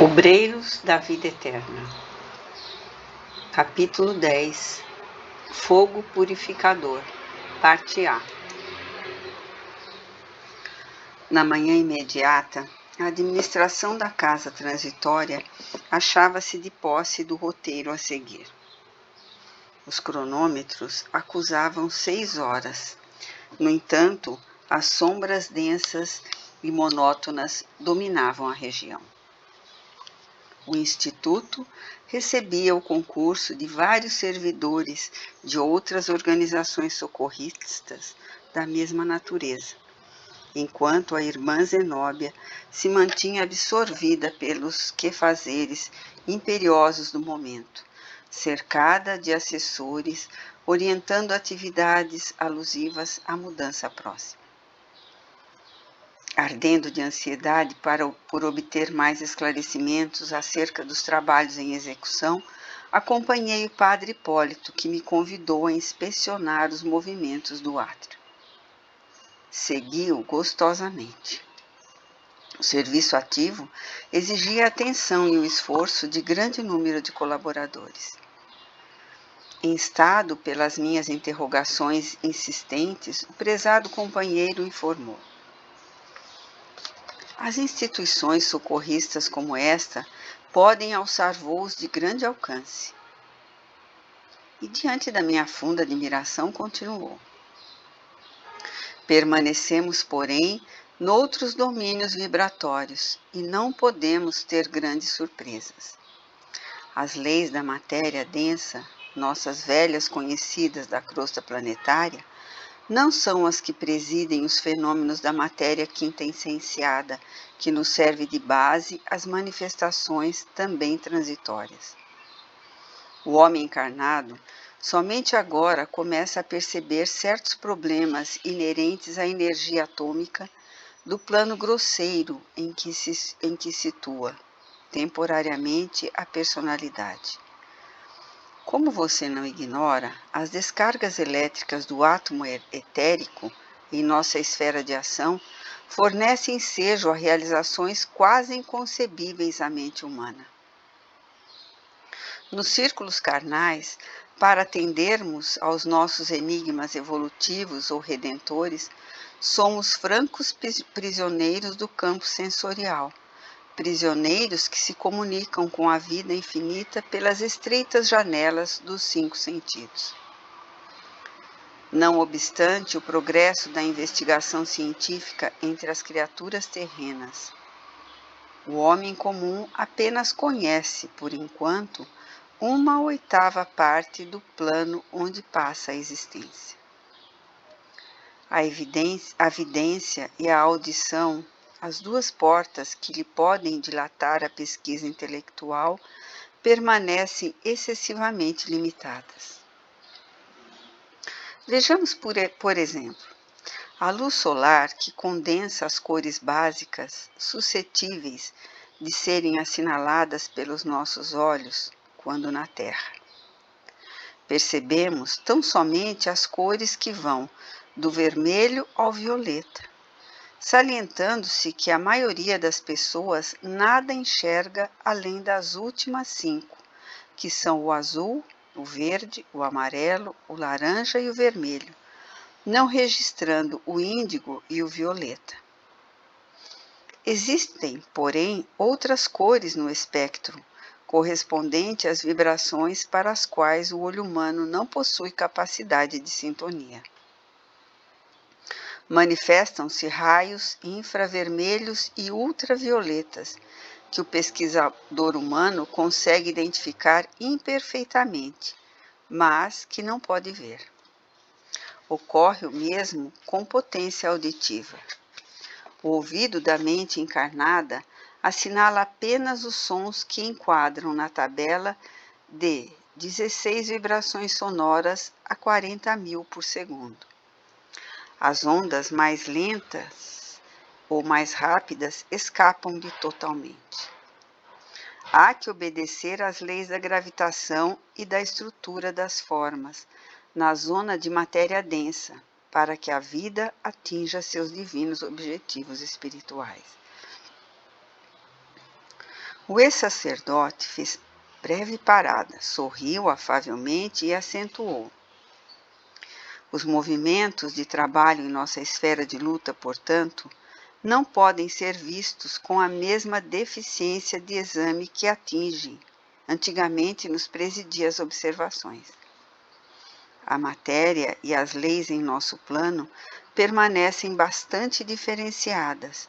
Obreiros da Vida Eterna. Capítulo 10. Fogo Purificador. Parte A. Na manhã imediata, a administração da casa transitória achava-se de posse do roteiro a seguir. Os cronômetros acusavam 6 horas. No entanto, as sombras densas e monótonas dominavam a região. O Instituto recebia o concurso de vários servidores de outras organizações socorristas da mesma natureza, enquanto a irmã Zenóbia se mantinha absorvida pelos quefazeres imperiosos do momento, cercada de assessores, orientando atividades alusivas à mudança próxima. Ardendo de ansiedade por obter mais esclarecimentos acerca dos trabalhos em execução, acompanhei o padre Hipólito, que me convidou a inspecionar os movimentos do átrio. Segui-o gostosamente. O serviço ativo exigia a atenção e o esforço de grande número de colaboradores. Instado pelas minhas interrogações insistentes, o prezado companheiro informou: as instituições socorristas como esta podem alçar voos de grande alcance. E diante da minha funda admiração continuou: permanecemos, porém, noutros domínios vibratórios e não podemos ter grandes surpresas. As leis da matéria densa, nossas velhas conhecidas da crosta planetária, não são as que presidem os fenômenos da matéria quintessenciada, que nos serve de base às manifestações também transitórias. O homem encarnado somente agora começa a perceber certos problemas inerentes à energia atômica do plano grosseiro em que situa, temporariamente, a personalidade. Como você não ignora, as descargas elétricas do átomo etérico em nossa esfera de ação fornecem ensejo a realizações quase inconcebíveis à mente humana. Nos círculos carnais, para atendermos aos nossos enigmas evolutivos ou redentores, somos francos prisioneiros do campo sensorial. Prisioneiros que se comunicam com a vida infinita pelas estreitas janelas dos 5 sentidos. Não obstante o progresso da investigação científica entre as criaturas terrenas, o homem comum apenas conhece, por enquanto, 1/8 parte do plano onde passa a existência. A vidência e a audição, as 2 portas que lhe podem dilatar a pesquisa intelectual, permanecem excessivamente limitadas. Vejamos, por exemplo, a luz solar que condensa as cores básicas suscetíveis de serem assinaladas pelos nossos olhos quando na Terra. Percebemos tão somente as cores que vão do vermelho ao violeta, salientando-se que a maioria das pessoas nada enxerga além das últimas 5, que são o azul, o verde, o amarelo, o laranja e o vermelho, não registrando o índigo e o violeta. Existem, porém, outras cores no espectro, correspondente às vibrações para as quais o olho humano não possui capacidade de sintonia. Manifestam-se raios infravermelhos e ultravioletas, que o pesquisador humano consegue identificar imperfeitamente, mas que não pode ver. Ocorre o mesmo com potência auditiva. O ouvido da mente encarnada assinala apenas os sons que enquadram na tabela de 16 vibrações sonoras a 40.000 por segundo. As ondas mais lentas ou mais rápidas escapam-lhe totalmente. Há que obedecer às leis da gravitação e da estrutura das formas, na zona de matéria densa, para que a vida atinja seus divinos objetivos espirituais. O ex-sacerdote fez breve parada, sorriu afavelmente e acentuou. Os movimentos de trabalho em nossa esfera de luta, portanto, não podem ser vistos com a mesma deficiência de exame que atinge. Antigamente nos presidia as observações. A matéria e as leis em nosso plano permanecem bastante diferenciadas,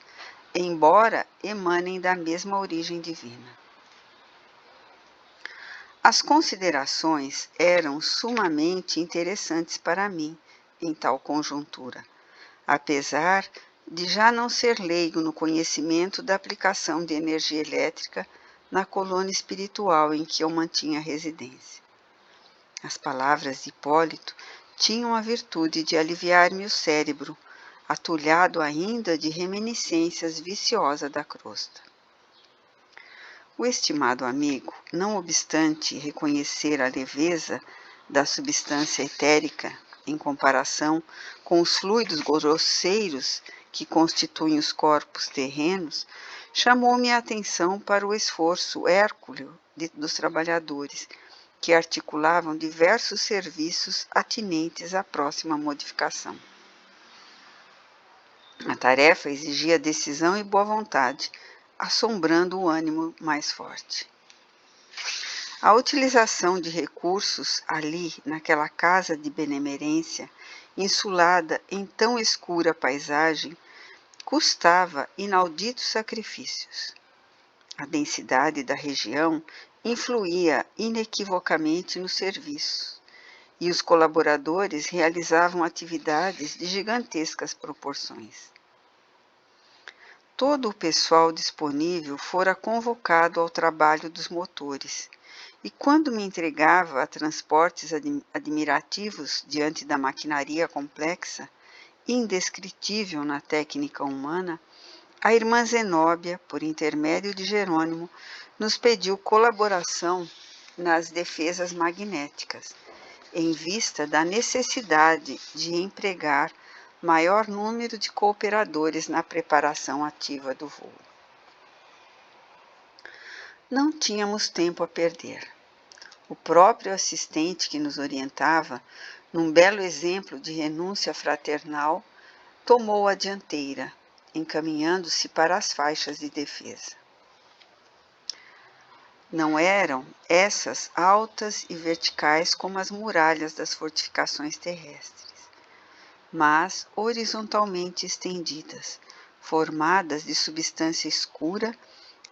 embora emanem da mesma origem divina. As considerações eram sumamente interessantes para mim em tal conjuntura, apesar de já não ser leigo no conhecimento da aplicação de energia elétrica na colônia espiritual em que eu mantinha residência. As palavras de Hipólito tinham a virtude de aliviar-me o cérebro, atulhado ainda de reminiscências viciosas da crosta. O estimado amigo, não obstante reconhecer a leveza da substância etérica em comparação com os fluidos grosseiros que constituem os corpos terrenos, chamou-me a atenção para o esforço hércules dos trabalhadores, que articulavam diversos serviços atinentes à próxima modificação. A tarefa exigia decisão e boa vontade, assombrando o ânimo mais forte. A utilização de recursos ali, naquela casa de benemerência, insulada em tão escura paisagem, custava inauditos sacrifícios. A densidade da região influía inequivocamente no serviço, e os colaboradores realizavam atividades de gigantescas proporções. Todo o pessoal disponível fora convocado ao trabalho dos motores, e quando me entregava a transportes admirativos diante da maquinaria complexa, indescritível na técnica humana, a irmã Zenóbia, por intermédio de Jerônimo, nos pediu colaboração nas defesas magnéticas, em vista da necessidade de empregar maior número de cooperadores na preparação ativa do voo. Não tínhamos tempo a perder. O próprio assistente que nos orientava, num belo exemplo de renúncia fraternal, tomou a dianteira, encaminhando-se para as faixas de defesa. Não eram essas altas e verticais como as muralhas das fortificações terrestres, mas horizontalmente estendidas, formadas de substância escura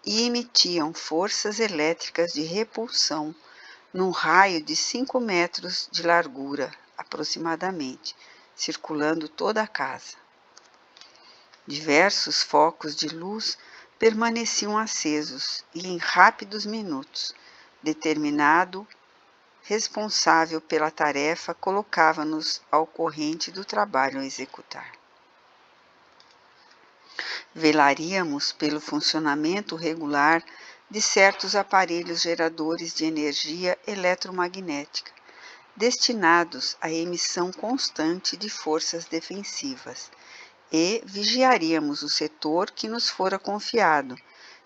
e emitiam forças elétricas de repulsão num raio de 5 metros de largura, aproximadamente, circulando toda a casa. Diversos focos de luz permaneciam acesos e em rápidos minutos, determinado responsável pela tarefa colocava-nos ao corrente do trabalho a executar. Velaríamos pelo funcionamento regular de certos aparelhos geradores de energia eletromagnética, destinados à emissão constante de forças defensivas, e vigiaríamos o setor que nos fora confiado,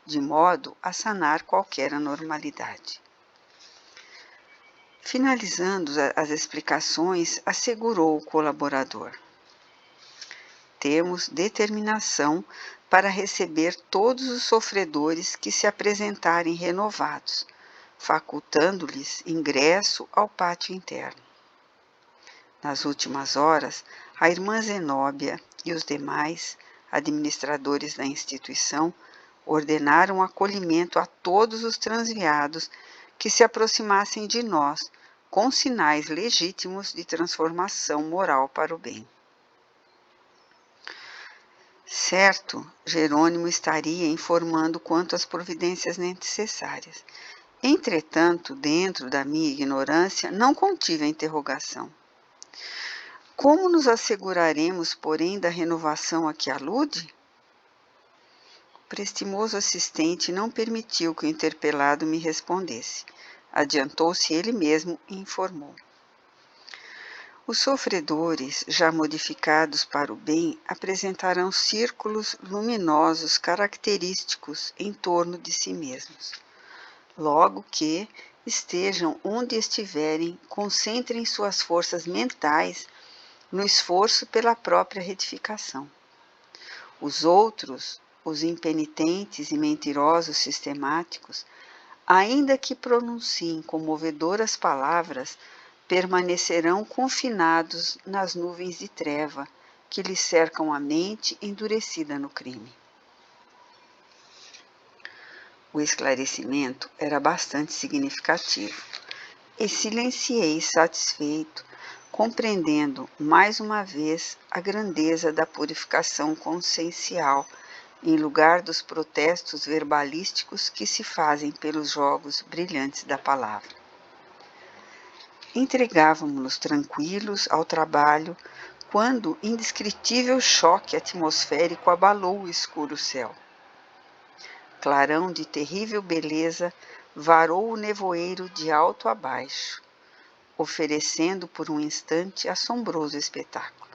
de modo a sanar qualquer anormalidade. Finalizando as explicações, assegurou o colaborador: temos determinação para receber todos os sofredores que se apresentarem renovados, facultando-lhes ingresso ao pátio interno. Nas últimas horas, a irmã Zenóbia e os demais administradores da instituição ordenaram acolhimento a todos os transviados que se aproximassem de nós, com sinais legítimos de transformação moral para o bem. Certo, Jerônimo estaria informando quanto às providências necessárias. Entretanto, dentro da minha ignorância, não contive a interrogação. Como nos asseguraremos, porém, da renovação a que alude? O prestimoso assistente não permitiu que o interpelado me respondesse. Adiantou-se ele mesmo e informou: Os sofredores, já modificados para o bem, apresentarão círculos luminosos característicos em torno de si mesmos. Logo que estejam onde estiverem, concentrem suas forças mentais no esforço pela própria retificação. Os outros, os impenitentes e mentirosos sistemáticos, ainda que pronunciem comovedoras palavras, permanecerão confinados nas nuvens de treva que lhes cercam a mente endurecida no crime. O esclarecimento era bastante significativo e silenciei satisfeito, compreendendo mais uma vez a grandeza da purificação consciencial em lugar dos protestos verbalísticos que se fazem pelos jogos brilhantes da palavra. Entregávamo-nos tranquilos ao trabalho quando indescritível choque atmosférico abalou o escuro céu. Clarão de terrível beleza varou o nevoeiro de alto a baixo, oferecendo por um instante assombroso espetáculo.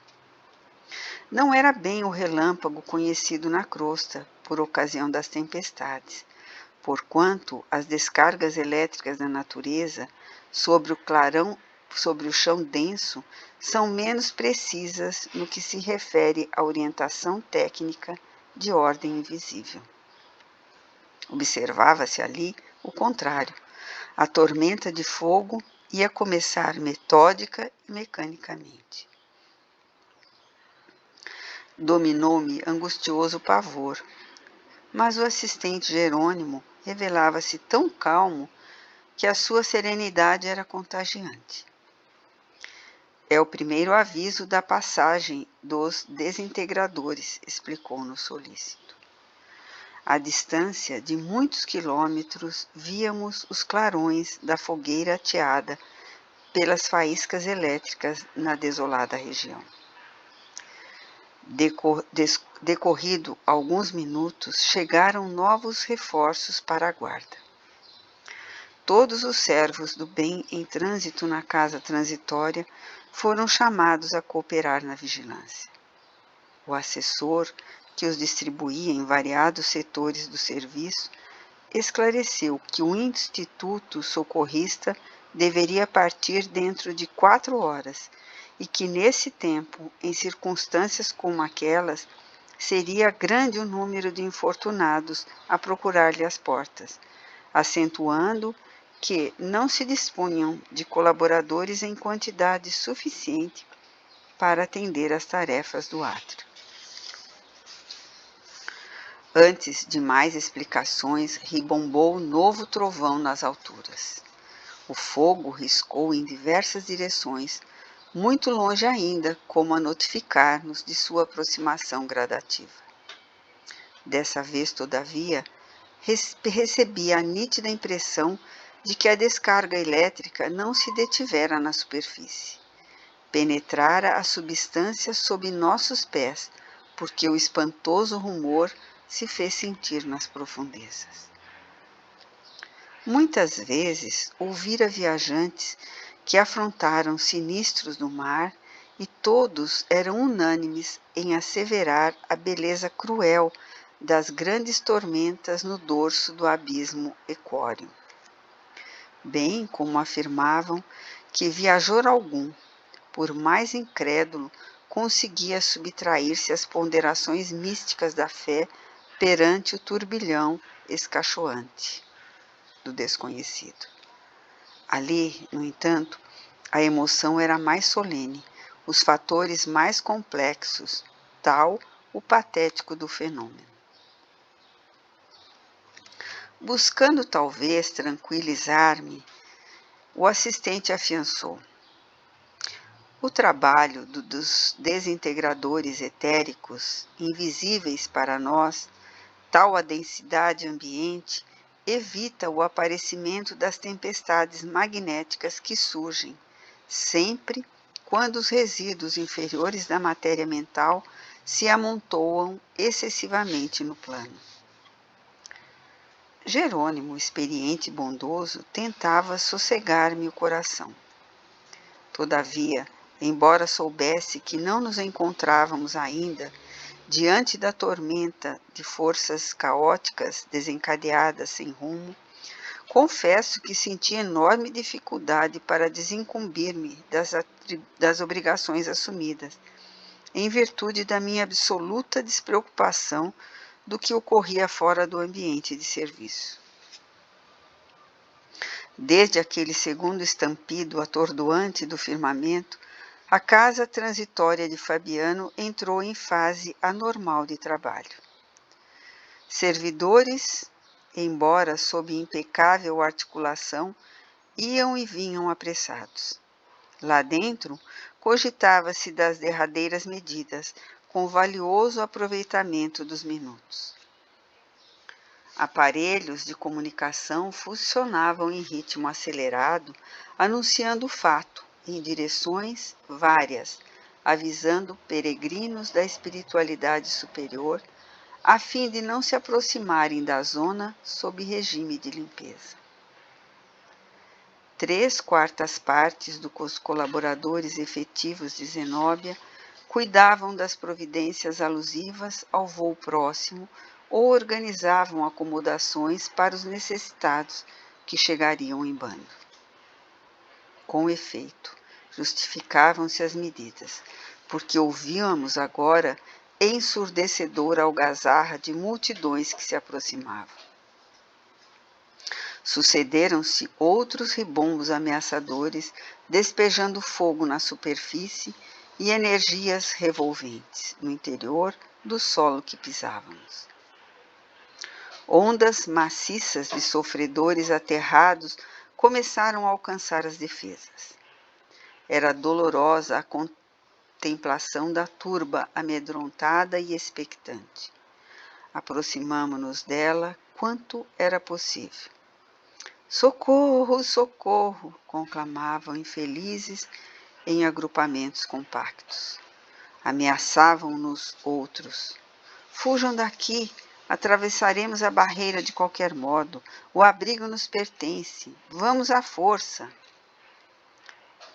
Não era bem o relâmpago conhecido na crosta, por ocasião das tempestades, porquanto as descargas elétricas da natureza sobre o chão denso, são menos precisas no que se refere à orientação técnica de ordem invisível. Observava-se ali o contrário. A tormenta de fogo ia começar metódica e mecanicamente. Dominou-me angustioso pavor, mas o assistente Jerônimo revelava-se tão calmo que a sua serenidade era contagiante. É o primeiro aviso da passagem dos desintegradores, explicou-nos solícito. À distância de muitos quilômetros, víamos os clarões da fogueira ateada pelas faíscas elétricas na desolada região. Decorrido alguns minutos, chegaram novos reforços para a guarda. Todos os servos do bem em trânsito na casa transitória foram chamados a cooperar na vigilância. O assessor, que os distribuía em variados setores do serviço, esclareceu que o Instituto Socorrista deveria partir dentro de 4 horas e que nesse tempo, em circunstâncias como aquelas, seria grande o número de infortunados a procurar-lhe as portas, acentuando que não se dispunham de colaboradores em quantidade suficiente para atender às tarefas do átrio. Antes de mais explicações, ribombou novo trovão nas alturas. O fogo riscou em diversas direções, muito longe ainda, como a notificar-nos de sua aproximação gradativa. Dessa vez, todavia, recebi a nítida impressão de que a descarga elétrica não se detivera na superfície. Penetrara a substância sob nossos pés, porque o espantoso rumor se fez sentir nas profundezas. Muitas vezes ouvira viajantes que afrontaram sinistros do mar e todos eram unânimes em asseverar a beleza cruel das grandes tormentas no dorso do abismo equóreo. Bem como afirmavam que viajor algum, por mais incrédulo, conseguia subtrair-se às ponderações místicas da fé perante o turbilhão escachoante do desconhecido. Ali, no entanto, a emoção era mais solene, os fatores mais complexos, tal o patético do fenômeno. Buscando talvez tranquilizar-me, o assistente afiançou: o trabalho dos desintegradores etéricos, invisíveis para nós, tal a densidade ambiente, evita o aparecimento das tempestades magnéticas que surgem, sempre quando os resíduos inferiores da matéria mental se amontoam excessivamente no plano. Jerônimo, experiente e bondoso, tentava sossegar-me o coração. Todavia, embora soubesse que não nos encontrávamos ainda diante da tormenta de forças caóticas desencadeadas sem rumo, confesso que senti enorme dificuldade para desincumbir-me das obrigações assumidas, em virtude da minha absoluta despreocupação do que ocorria fora do ambiente de serviço. Desde aquele segundo estampido atordoante do firmamento, a casa transitória de Fabiano entrou em fase anormal de trabalho. Servidores, embora sob impecável articulação, iam e vinham apressados. Lá dentro, cogitava-se das derradeiras medidas, com valioso aproveitamento dos minutos. Aparelhos de comunicação funcionavam em ritmo acelerado, anunciando o fato, em direções várias, avisando peregrinos da espiritualidade superior, a fim de não se aproximarem da zona sob regime de limpeza. 3/4 partes dos colaboradores efetivos de Zenóbia cuidavam das providências alusivas ao voo próximo ou organizavam acomodações para os necessitados que chegariam em bando. Com efeito, justificavam-se as medidas, porque ouvíamos agora ensurdecedora algazarra de multidões que se aproximavam. Sucederam-se outros ribombos ameaçadores, despejando fogo na superfície e energias revolventes no interior do solo que pisávamos. Ondas maciças de sofredores aterrados começaram a alcançar as defesas. Era dolorosa a contemplação da turba amedrontada e expectante. Aproximamo-nos dela quanto era possível. Socorro, socorro! Conclamavam infelizes em agrupamentos compactos. Ameaçavam-nos outros. Fujam daqui! Atravessaremos a barreira de qualquer modo. O abrigo nos pertence. Vamos à força.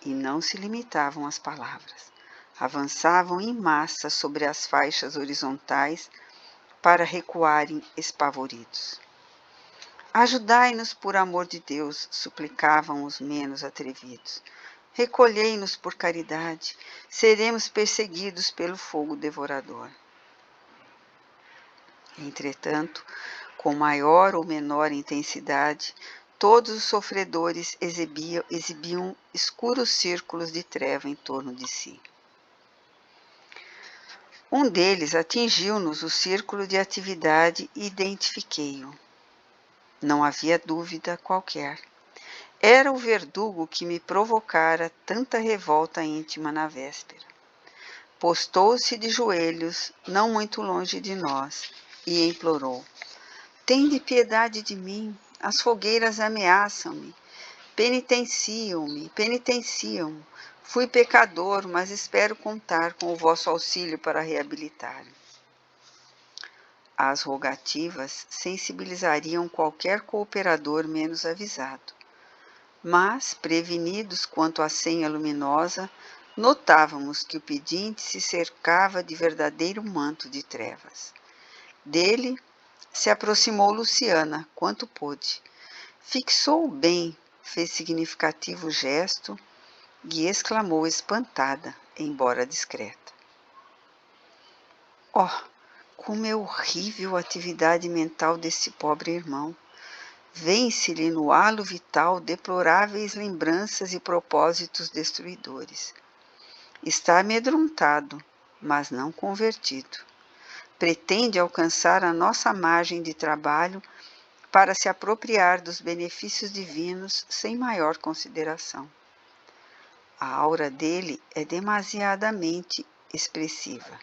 E não se limitavam às palavras. Avançavam em massa sobre as faixas horizontais para recuarem espavoridos. Ajudai-nos por amor de Deus, suplicavam os menos atrevidos. Recolhei-nos por caridade, seremos perseguidos pelo fogo devorador. Entretanto, com maior ou menor intensidade, todos os sofredores exibiam escuros círculos de treva em torno de si. Um deles atingiu-nos o círculo de atividade e identifiquei-o. Não havia dúvida qualquer. Era o verdugo que me provocara tanta revolta íntima na véspera. Postou-se de joelhos, não muito longe de nós, e implorou: Tende piedade de mim, as fogueiras ameaçam-me, penitenciam-me, penitenciam-me. Fui pecador, mas espero contar com o vosso auxílio para reabilitar-me. As rogativas sensibilizariam qualquer cooperador menos avisado. Mas, prevenidos quanto à senha luminosa, notávamos que o pedinte se cercava de verdadeiro manto de trevas. Dele se aproximou Luciana, quanto pôde. Fixou-o bem, fez significativo gesto e exclamou espantada, embora discreta. Oh, como é horrível a atividade mental desse pobre irmão! Vence-lhe no halo vital deploráveis lembranças e propósitos destruidores. Está amedrontado, mas não convertido. Pretende alcançar a nossa margem de trabalho para se apropriar dos benefícios divinos sem maior consideração. A aura dele é demasiadamente expressiva.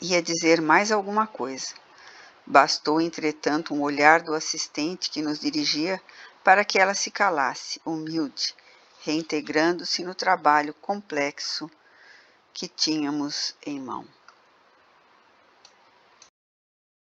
Ia dizer mais alguma coisa. Bastou, entretanto, um olhar do assistente que nos dirigia para que ela se calasse, humilde, reintegrando-se no trabalho complexo que tínhamos em mão.